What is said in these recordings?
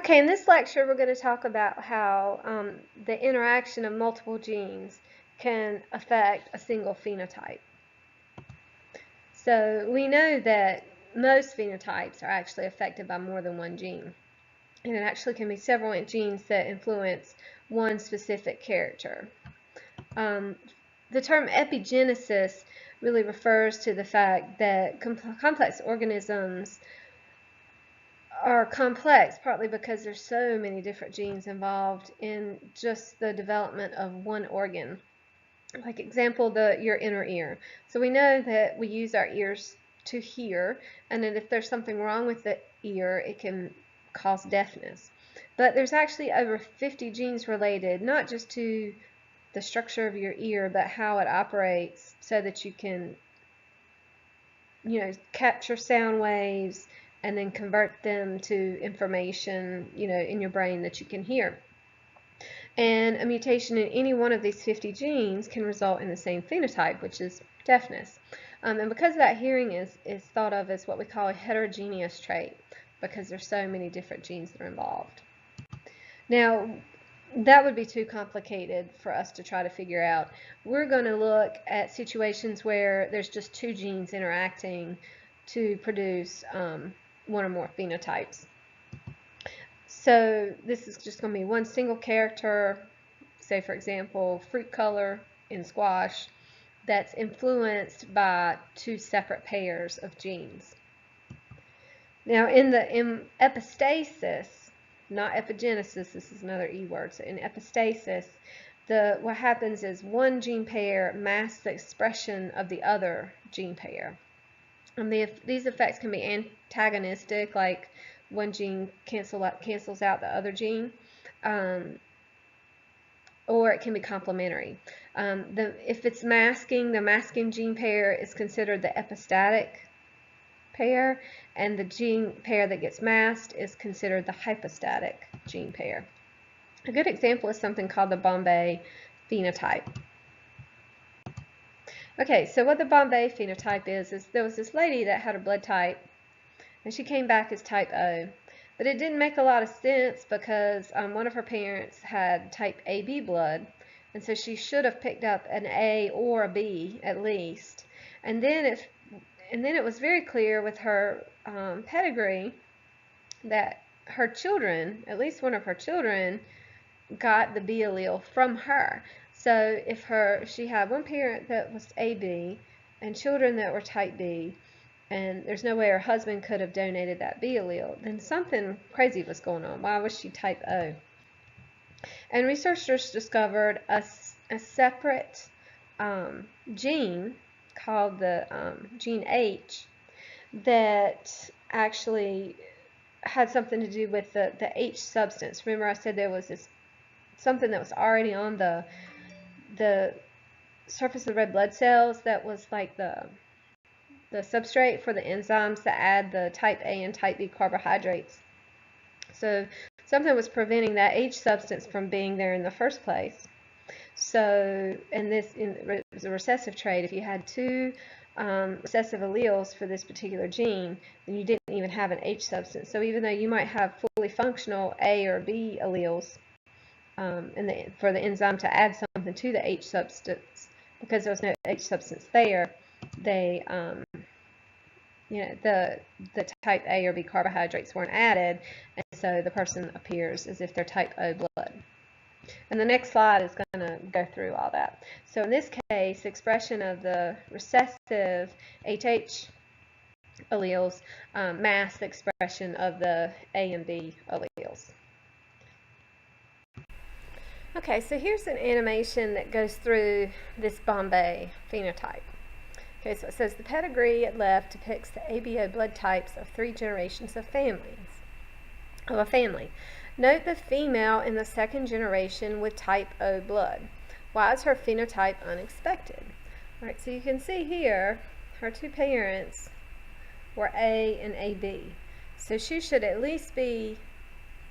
Okay, in this lecture we're going to talk about how the interaction of multiple genes can affect a single phenotype. So we know that most phenotypes are actually affected by more than one gene. And it actually can be several genes that influence one specific character. The term epigenesis really refers to the fact that complex organisms are complex partly because there's so many different genes involved in just the development of one organ. Like example, your inner ear. So we know that we use our ears to hear, and that if there's something wrong with the ear, it can cause deafness. But there's actually over 50 genes related, not just to the structure of your ear, but how it operates so that you can, capture sound waves and then convert them to information, in your brain that you can hear. And a mutation in any one of these 50 genes can result in the same phenotype, which is deafness. And because that, hearing is thought of as what we call a heterogeneous trait, because there's so many different genes that are involved. Now, that would be too complicated for us to try to figure out. We're going to look at situations where there's just two genes interacting to produce one or more phenotypes. So this is just going to be one single character, say for example, fruit color in squash, that's influenced by two separate pairs of genes. Now in epistasis, not epigenesis, this is another E word, so in epistasis, what happens is one gene pair masks the expression of the other gene pair. And these effects can be antagonistic, like one gene cancels out the other gene, or it can be complementary. If it's masking, the masking gene pair is considered the epistatic pair, and the gene pair that gets masked is considered the hypostatic gene pair. A good example is something called the Bombay phenotype. Okay, so what the Bombay phenotype is there was this lady that had a blood type, and she came back as type O. But it didn't make a lot of sense because one of her parents had type AB blood, and so she should have picked up an A or a B at least. And then it was very clear with her pedigree that her children, at least one of her children, got the B allele from her. So if she had one parent that was AB and children that were type B, and there's no way her husband could have donated that B allele, then something crazy was going on. Why was she type O? And researchers discovered a separate gene called the gene H that actually had something to do with the H substance. Remember I said there was something that was already on the surface of the red blood cells that was like the substrate for the enzymes that add the type A and type B carbohydrates. So something was preventing that H substance from being there in the first place. So, and it was a recessive trait. If you had two recessive alleles for this particular gene, then you didn't even have an H substance. So even though you might have fully functional A or B alleles, for the enzyme to add something to the H substance, because there was no H substance there, they the type A or B carbohydrates weren't added, and so the person appears as if they're type O blood. And the next slide is going to go through all that. So in this case, expression of the recessive HH alleles masks the expression of the A and B alleles. Okay, so here's an animation that goes through this Bombay phenotype. Okay, so it says the pedigree at left depicts the ABO blood types of 3 generations of a family. Note the female in the second generation with type O blood. Why is her phenotype unexpected? All right, so you can see here her two parents were A and AB. So she should at least be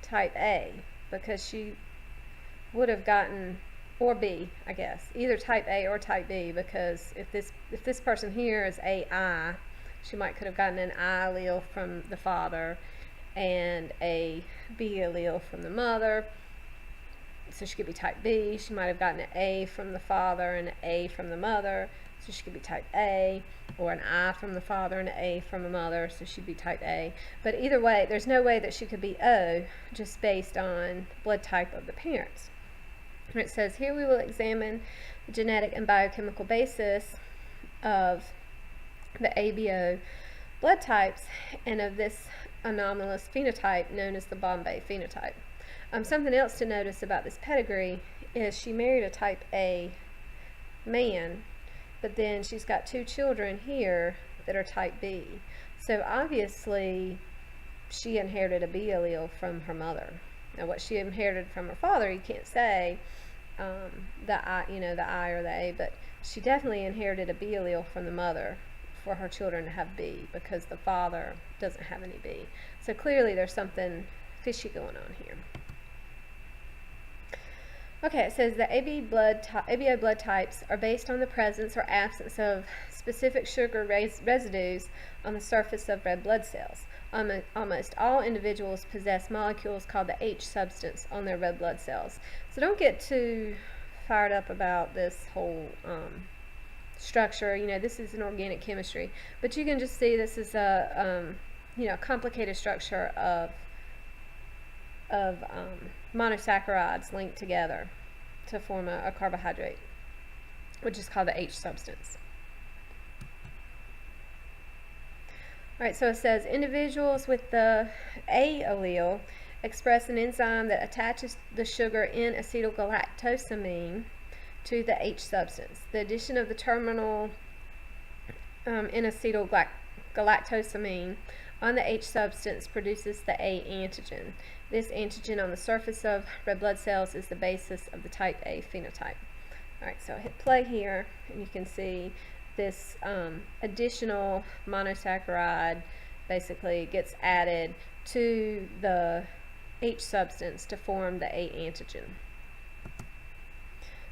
type A, because she would have gotten, or B, I guess, either type A or type B, because if this person here is AI, she could have gotten an I allele from the father, and a B allele from the mother. So she could be type B. She might have gotten an A from the father and an A from the mother, so she could be type A, or an I from the father and an A from the mother, so she'd be type A. But either way, there's no way that she could be O just based on blood type of the parents. And it says, here we will examine the genetic and biochemical basis of the ABO blood types and of this anomalous phenotype known as the Bombay phenotype. Something else to notice about this pedigree is she married a type A man, but then she's got 2 children here that are type B. So obviously she inherited a B allele from her mother. Now what she inherited from her father, you can't say the I or the A, but she definitely inherited a B allele from the mother for her children to have B, because the father doesn't have any B. So clearly there's something fishy going on here. Okay, it says the ABO blood types are based on the presence or absence of specific sugar residues on the surface of red blood cells. Almost all individuals possess molecules called the H substance on their red blood cells. So don't get too fired up about this whole structure. This is an organic chemistry, but you can just see this is a complicated structure of monosaccharides linked together to form a carbohydrate, which is called the H substance. Alright, so it says individuals with the A allele express an enzyme that attaches the sugar N-acetylgalactosamine to the H substance. The addition of the terminal N-acetylgalactosamine on the H substance produces the A antigen. This antigen on the surface of red blood cells is the basis of the type A phenotype. Alright, so I hit play here, and you can see this additional monosaccharide basically gets added to the H substance to form the A antigen.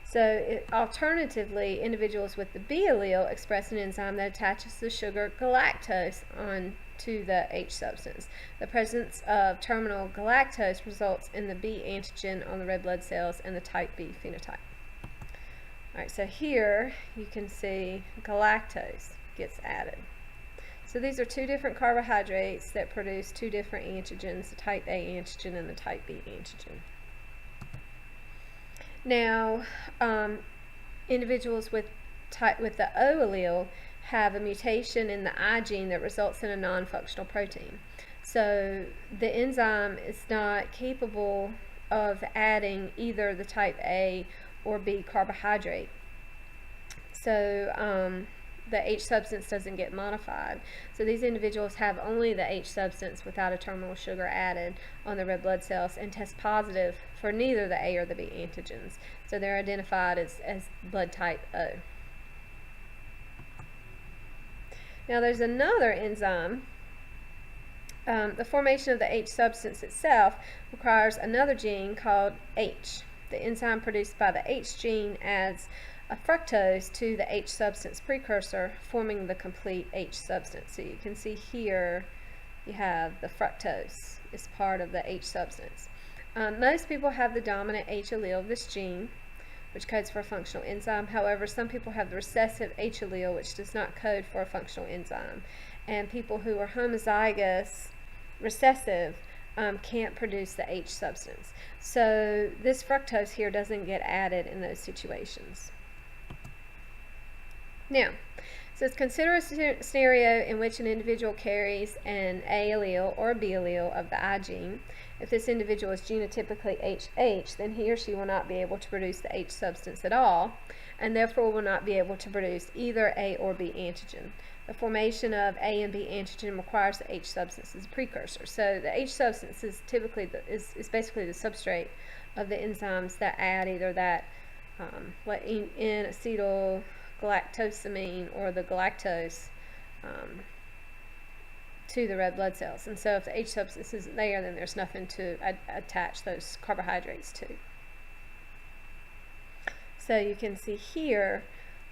So alternatively, individuals with the B allele express an enzyme that attaches the sugar galactose on to the H substance. The presence of terminal galactose results in the B antigen on the red blood cells and the type B phenotype. Alright, so here you can see galactose gets added. So these are 2 different carbohydrates that produce 2 different antigens, the type A antigen and the type B antigen. Now, individuals with the O allele have a mutation in the I gene that results in a non-functional protein. So the enzyme is not capable of adding either the type A or B carbohydrate. So the H substance doesn't get modified. So these individuals have only the H substance without a terminal sugar added on the red blood cells and test positive for neither the A or the B antigens. So they're identified as blood type O. Now there's another enzyme. The formation of the H substance itself requires another gene called H. The enzyme produced by the H gene adds a fructose to the H substance precursor, forming the complete H substance. So you can see here you have the fructose is part of the H substance. Most people have the dominant H allele of this gene, which codes for a functional enzyme. However, some people have the recessive H allele, which does not code for a functional enzyme. And people who are homozygous recessive can't produce the H substance. So this fructose here doesn't get added in those situations. Now, it says consider a scenario in which an individual carries an A allele or a B allele of the I gene. If this individual is genotypically HH, then he or she will not be able to produce the H substance at all, and therefore will not be able to produce either A or B antigen. The formation of A and B antigen requires the H substance as a precursor. So the H substance is typically is basically the substrate of the enzymes that add either that N-acetylgalactosamine or the galactose to the red blood cells. And so if the H substance isn't there, then there's nothing to attach those carbohydrates to. So you can see here,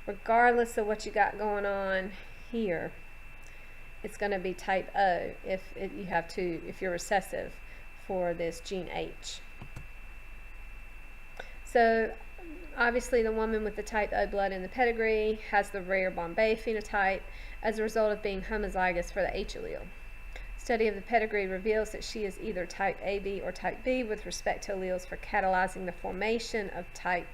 regardless of what you got going on here, it's going to be type O if you have two, if you're recessive for this gene H. So obviously the woman with the type O blood in the pedigree has the rare Bombay phenotype as a result of being homozygous for the H allele. Study of the pedigree reveals that she is either type AB or type B with respect to alleles for catalyzing the formation of type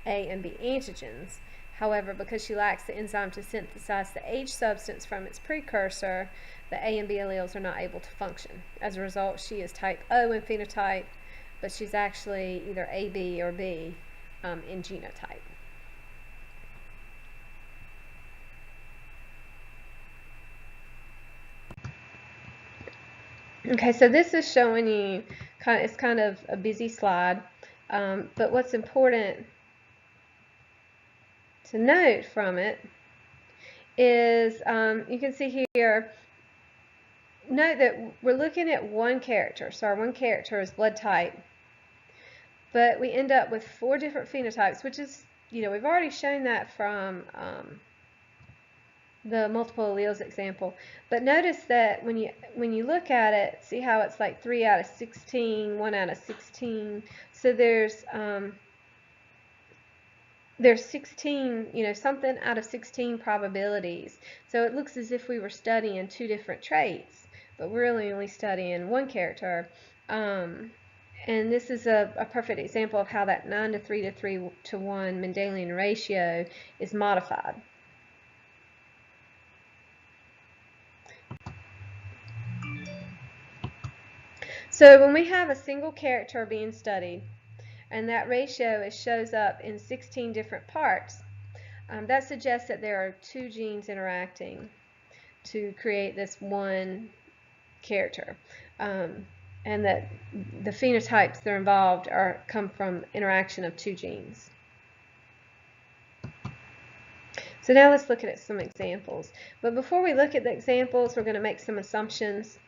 A and B antigens. However, because she lacks the enzyme to synthesize the H substance from its precursor, the A and B alleles are not able to function. As a result, she is type O in phenotype, but she's actually either AB or B in genotype. Okay, so this is showing you, it's kind of a busy slide, but what's important to note from it is you can see here, note that we're looking at one character. So our one character is blood type, but we end up with 4 different phenotypes, which is, we've already shown that from the multiple alleles example. But notice that when you look at it, see how it's like 3 out of 16, 1 out of 16. So there's 16, something out of 16 probabilities. So it looks as if we were studying 2 different traits, but we're really only studying one character. And this is a perfect example of how that 9 to 3 to 3 to 1 Mendelian ratio is modified. So when we have a single character being studied, and that ratio shows up in 16 different parts, that suggests that there are 2 genes interacting to create this one character, and that the phenotypes that are involved come from interaction of 2 genes. So now let's look at some examples. But before we look at the examples, we're going to make some assumptions.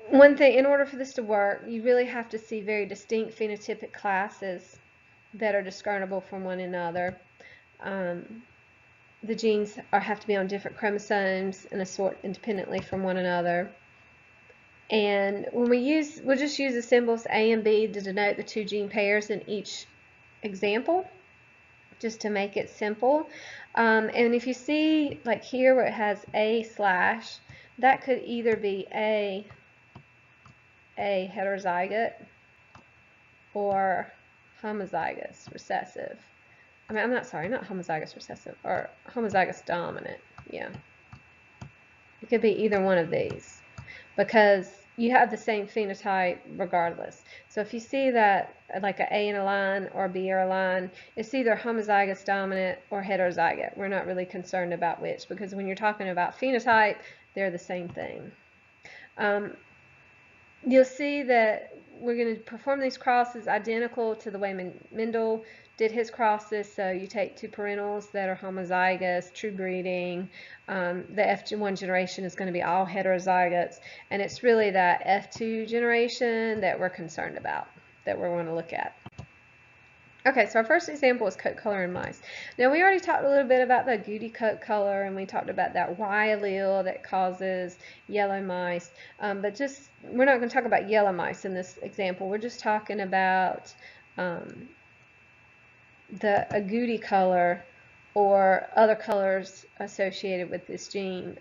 One thing, in order for this to work, you really have to see very distinct phenotypic classes that are discernible from one another. The genes have to be on different chromosomes and assort independently from one another. And when we'll just use the symbols A and B to denote the 2 gene pairs in each example, just to make it simple. And if you see, like here where it has A/, that could either be A heterozygote or homozygous recessive. I'm not homozygous recessive, or homozygous dominant. Yeah. It could be either one of these because you have the same phenotype regardless. So if you see that like an A in a line or a B in a line, it's either homozygous dominant or heterozygote. We're not really concerned about which, because when you're talking about phenotype, they're the same thing. You'll see that we're going to perform these crosses identical to the way Mendel did his crosses. So you take 2 parentals that are homozygous, true breeding. The F1 generation is going to be all heterozygotes, and it's really that F2 generation that we're concerned about, that we're going to look at. Okay, so our first example is coat color in mice. Now, we already talked a little bit about the agouti coat color, and we talked about that Y allele that causes yellow mice. But we're not going to talk about yellow mice in this example. We're just talking about the agouti color or other colors associated with this gene.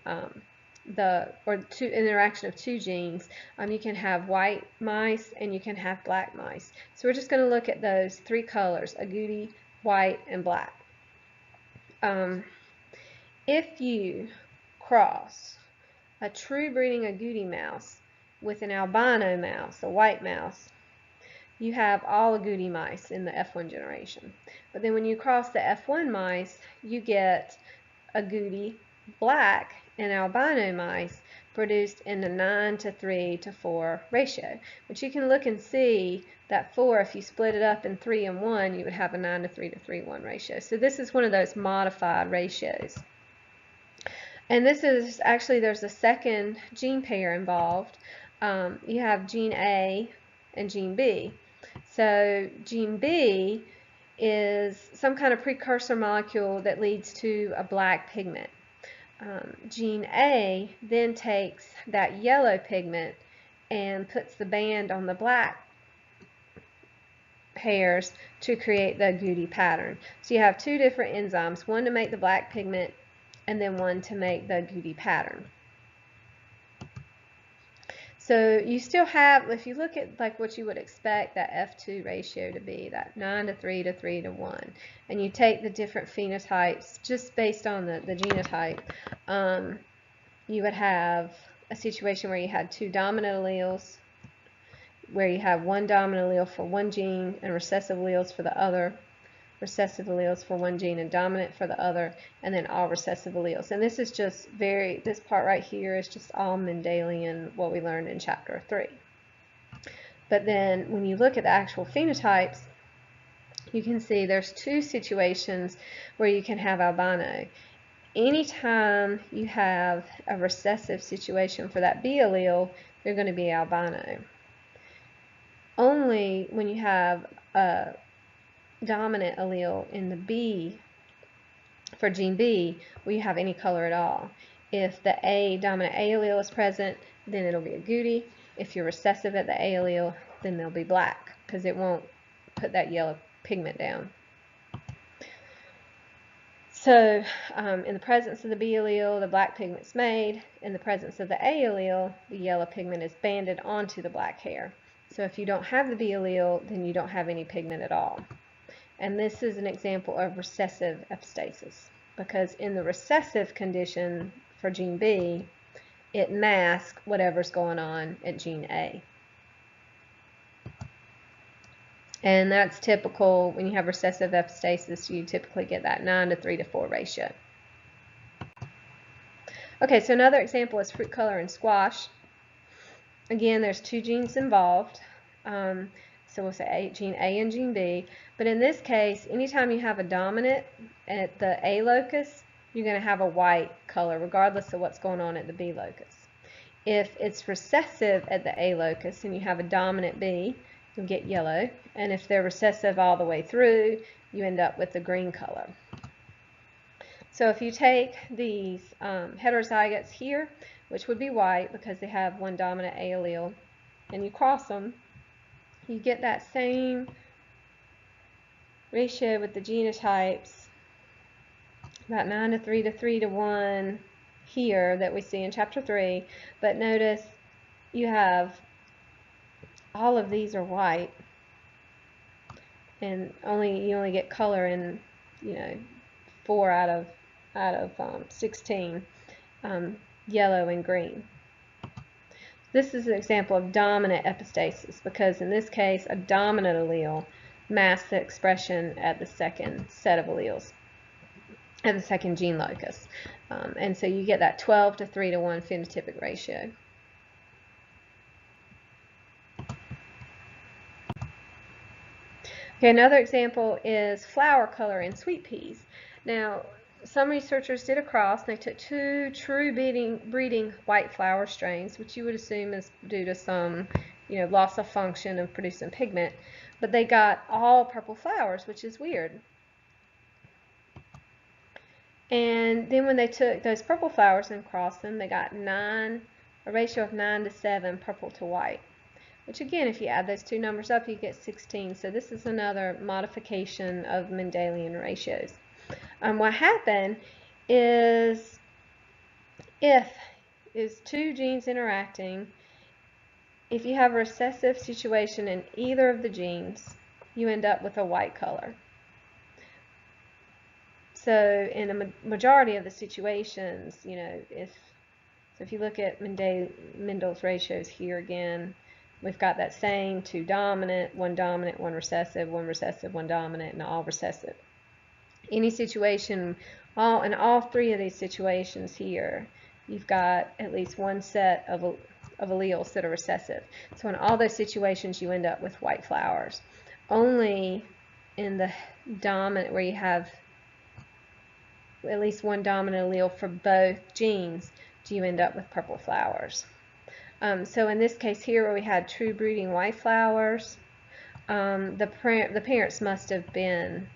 Interaction of 2 genes. You can have white mice and you can have black mice. So we're just going to look at those 3 colors: agouti, white, and black. If you cross a true breeding agouti mouse with an albino mouse, a white mouse, you have all agouti mice in the F1 generation. But then when you cross the F1 mice, you get agouti, black, and albino mice produced in the 9 to 3 to 4 ratio. But you can look and see that 4, if you split it up in 3 and 1, you would have a 9 to 3 to 3 1 ratio. So this is one of those modified ratios. And this is actually, there's a second gene pair involved. You have gene A and gene B. So gene B is some kind of precursor molecule that leads to a black pigment. Gene A then takes that yellow pigment and puts the band on the black hairs to create the Goody pattern. So you have two different enzymes, one to make the black pigment and then one to make the Goody pattern. So you still have, if you look at like what you would expect that F2 ratio to be, that 9 to 3 to 3 to 1, and you take the different phenotypes just based on the genotype, you would have a situation where you had two dominant alleles, where you have one dominant allele for one gene and recessive alleles for the other, recessive alleles for one gene and dominant for the other, and then all recessive alleles. And this is just this part right here is just all Mendelian, what we learned in chapter 3. But then when you look at the actual phenotypes, you can see there's two situations where you can have albino. Anytime you have a recessive situation for that B allele, you're going to be albino. Only when you have a dominant allele in the B, for gene B, will you have any color at all. If the dominant A allele is present, then it'll be a Goody. If you're recessive at the A allele, then they'll be black, because it won't put that yellow pigment down. So in the presence of the B allele, the black pigment's made. In the presence of the A allele, the yellow pigment is banded onto the black hair. So if you don't have the B allele, then you don't have any pigment at all. And this is an example of recessive epistasis, because in the recessive condition for gene B, it masks whatever's going on at gene A. And that's typical when you have recessive epistasis, you typically get that 9 to 3 to 4 ratio. Okay, so another example is fruit color in squash. Again, there's two genes involved. So we'll say gene A and gene B. But in this case, anytime you have a dominant at the A locus, you're going to have a white color, regardless of what's going on at the B locus. If it's recessive at the A locus and you have a dominant B, you'll get yellow. And if they're recessive all the way through, you end up with the green color. So if you take these heterozygotes here, which would be white because they have one dominant A allele, and you cross them, you get that same ratio with the genotypes, about 9 to 3 to 3 to 1 here that we see in chapter 3. But notice you have all of these are white, and you only get color in 4 out of 16, yellow and green. This is an example of dominant epistasis, because in this case a dominant allele masks the expression at the second set of alleles, at the second gene locus. And so you get that 12 to 3 to 1 phenotypic ratio. Okay, another example is flower color in sweet peas. Now, some researchers did a cross, and they took two true breeding white flower strains, which you would assume is due to some loss of function of producing pigment, but they got all purple flowers, which is weird. And then when they took those purple flowers and crossed them, they got a ratio of 9 to 7 purple to white, which again, if you add those two numbers up, you get 16. So this is another modification of Mendelian ratios. What happened is, if two genes interacting, if you have a recessive situation in either of the genes, you end up with a white color. So in a majority of the situations, if you look at Mendel's ratios here again, we've got that same two dominant, one recessive, one dominant, and all recessive. Any situation, in all three of these situations here, you've got at least one set of alleles that are recessive. So in all those situations, you end up with white flowers. Only in the dominant, where you have at least one dominant allele for both genes, do you end up with purple flowers. So in this case here, where we had true breeding white flowers, the parents must have been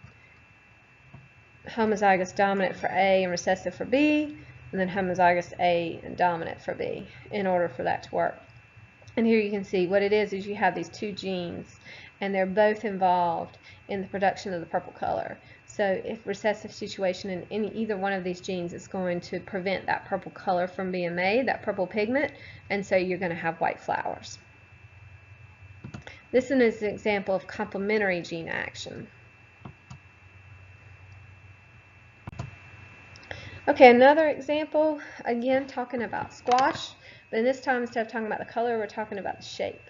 homozygous dominant for A and recessive for B, and then homozygous A and dominant for B in order for that to work. And here you can see what it is you have these two genes, and they're both involved in the production of the purple color. So if recessive situation in either one of these genes is going to prevent that purple color from being made, that purple pigment, and so you're going to have white flowers. This one is an example of complementary gene action. Okay, another example, again talking about squash, but this time instead of talking about the color, we're talking about the shape.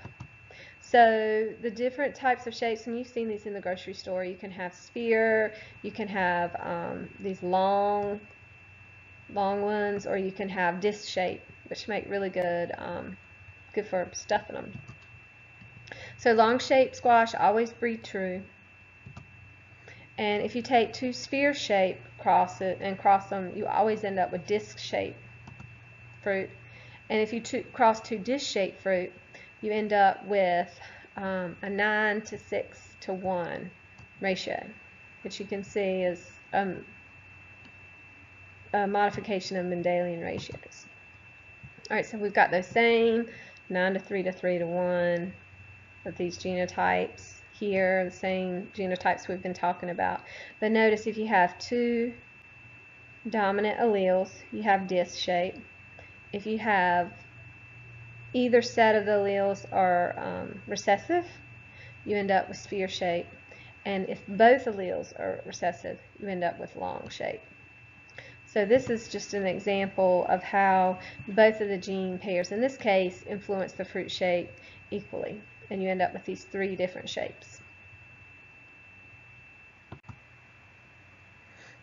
So the different types of shapes, and you've seen these in the grocery store, you can have sphere, you can have these long ones, or you can have disc shape, which make really good, good for stuffing them. So long shape squash always breed true. And if you take two sphere shape, cross them, you always end up with disc shape fruit. And if you cross two disc shape fruit, you end up with a 9:6:1 ratio, which you can see is a modification of Mendelian ratios. Alright, so we've got those same 9:3:3:1 of these genotypes here, the same genotypes we've been talking about. But notice if you have two dominant alleles, you have disc shape. If you have either set of the alleles are recessive, you end up with sphere shape. And if both alleles are recessive, you end up with long shape. So this is just an example of how both of the gene pairs, in this case, influence the fruit shape equally. And you end up with these three different shapes.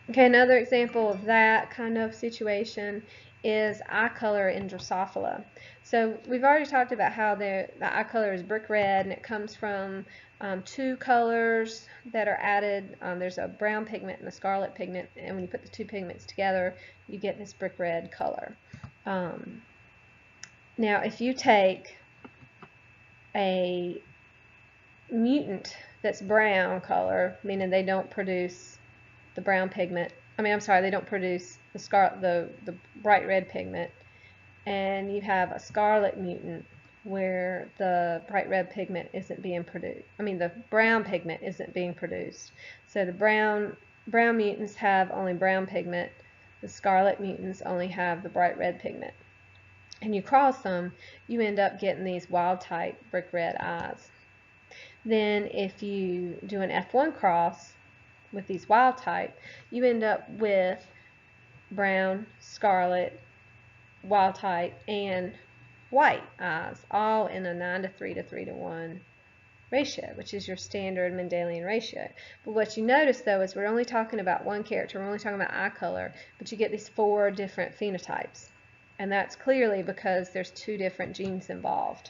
Okay, another example of that kind of situation is eye color in Drosophila. So we've already talked about how the eye color is brick red, and it comes from two colors that are added. There's a brown pigment and a scarlet pigment, and when you put the two pigments together, you get this brick red color. Now, if you take a mutant that's brown color, meaning they don't produce the brown pigment, they don't produce the bright red pigment, and you have a scarlet mutant where the bright red pigment isn't being produced. The brown pigment isn't being produced. So the brown mutants have only brown pigment, the scarlet mutants only have the bright red pigment. And you cross them, you end up getting these wild type brick red eyes. Then if you do an F1 cross with these wild type, you end up with brown, scarlet, wild type, and white eyes, all in a 9:3:3:1 ratio, which is your standard Mendelian ratio. But what you notice though is we're only talking about one character, we're only talking about eye color, but you get these four different phenotypes. And that's clearly because there's two different genes involved.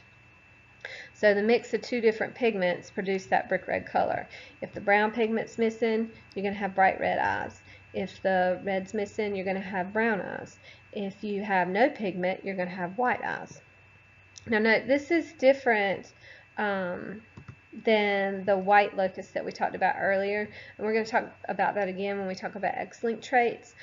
So the mix of two different pigments produce that brick red color. If the brown pigment's missing, you're going to have bright red eyes. If the red's missing, you're going to have brown eyes. If you have no pigment, you're going to have white eyes. Now note, this is different than the white locus that we talked about earlier, and we're going to talk about that again when we talk about X-linked traits.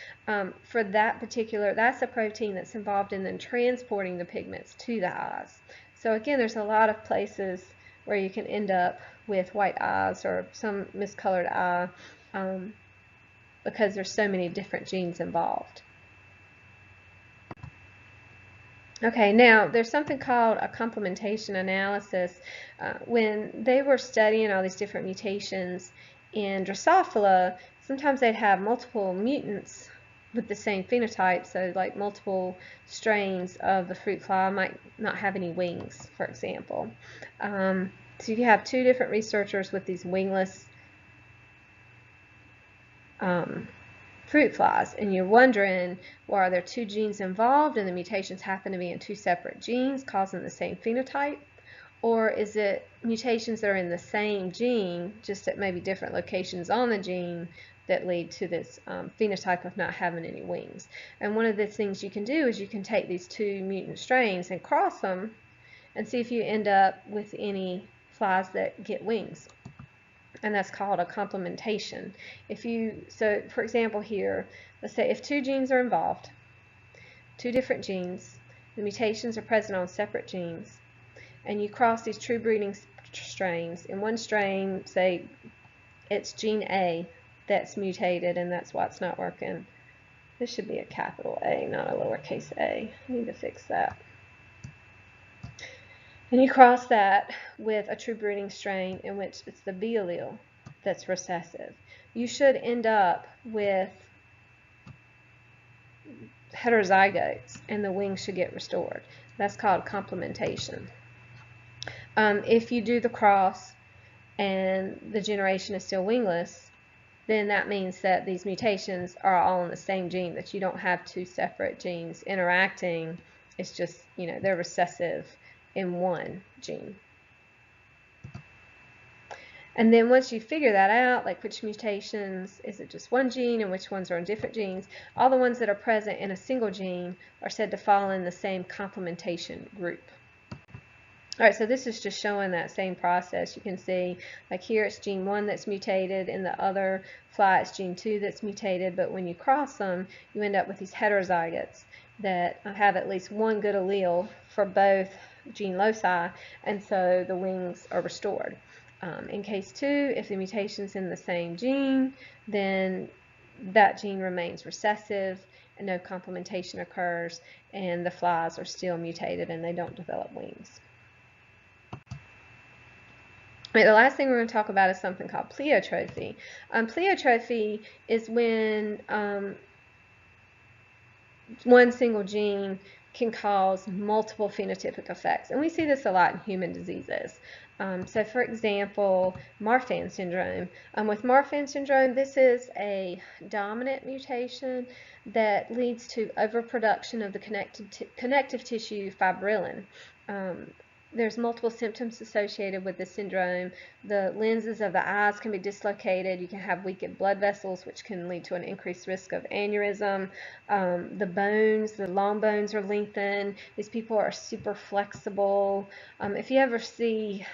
For that particular, that's a protein that's involved in then transporting the pigments to the eyes. So again, there's a lot of places where you can end up with white eyes or some miscolored eye because there's so many different genes involved. Okay, now there's something called a complementation analysis. When they were studying all these different mutations in Drosophila, sometimes they'd have multiple mutants with the same phenotype, so like multiple strains of the fruit fly might not have any wings, for example. So you have two different researchers with these wingless fruit flies, and you're wondering, well, are there two genes involved and the mutations happen to be in two separate genes causing the same phenotype? Or is it mutations that are in the same gene, just at maybe different locations on the gene, that lead to this phenotype of not having any wings? And one of the things you can do is you can take these two mutant strains and cross them and see if you end up with any flies that get wings. And that's called a complementation. So for example here, let's say if two genes are involved, two different genes, the mutations are present on separate genes, and you cross these true breeding strains. In one strain, say it's gene A that's mutated, and that's why it's not working. This should be a capital A, not a lowercase a. I need to fix that. And you cross that with a true breeding strain in which it's the B allele that's recessive. You should end up with heterozygotes, and the wings should get restored. That's called complementation. If you do the cross and the generation is still wingless, then that means that these mutations are all in the same gene, that you don't have two separate genes interacting. It's just, they're recessive in one gene. And then once you figure that out, like which mutations, is it just one gene and which ones are in different genes, all the ones that are present in a single gene are said to fall in the same complementation group. All right, so this is just showing that same process. You can see, like here it's gene 1 that's mutated, in the other fly it's gene 2 that's mutated, but when you cross them, you end up with these heterozygotes that have at least one good allele for both gene loci, and so the wings are restored. In case 2, if the mutation's in the same gene, then that gene remains recessive and no complementation occurs, and the flies are still mutated and they don't develop wings. Right, the last thing we're going to talk about is something called pleiotropy. Pleiotropy is when one single gene can cause multiple phenotypic effects, and we see this a lot in human diseases. So for example, Marfan syndrome. With Marfan syndrome, this is a dominant mutation that leads to overproduction of the connective tissue fibrillin. There's multiple symptoms associated with this syndrome. The lenses of the eyes can be dislocated. You can have weakened blood vessels, which can lead to an increased risk of aneurysm. The bones, the long bones are lengthened. These people are super flexible. If you ever see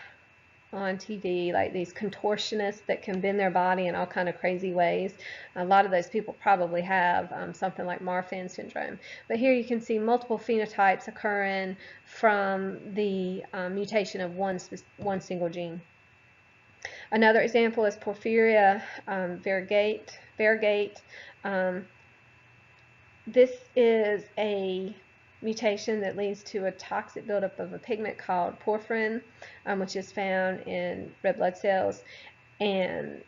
on TV like these contortionists that can bend their body in all kind of crazy ways, a lot of those people probably have something like Marfan syndrome. But here you can see multiple phenotypes occurring from the mutation of one single gene. Another example is porphyria variegate. This is a mutation that leads to a toxic buildup of a pigment called porphyrin, which is found in red blood cells. And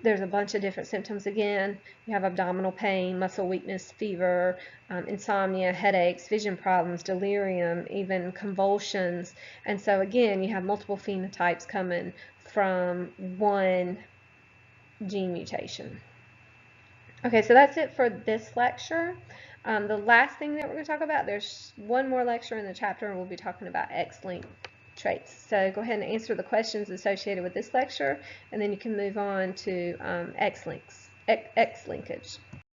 there's a bunch of different symptoms again. You have abdominal pain, muscle weakness, fever, insomnia, headaches, vision problems, delirium, even convulsions. And so again, you have multiple phenotypes coming from one gene mutation. Okay, so that's it for this lecture. The last thing that we're going to talk about, there's one more lecture in the chapter, and we'll be talking about X-linked traits. So go ahead and answer the questions associated with this lecture, and then you can move on to X linkage.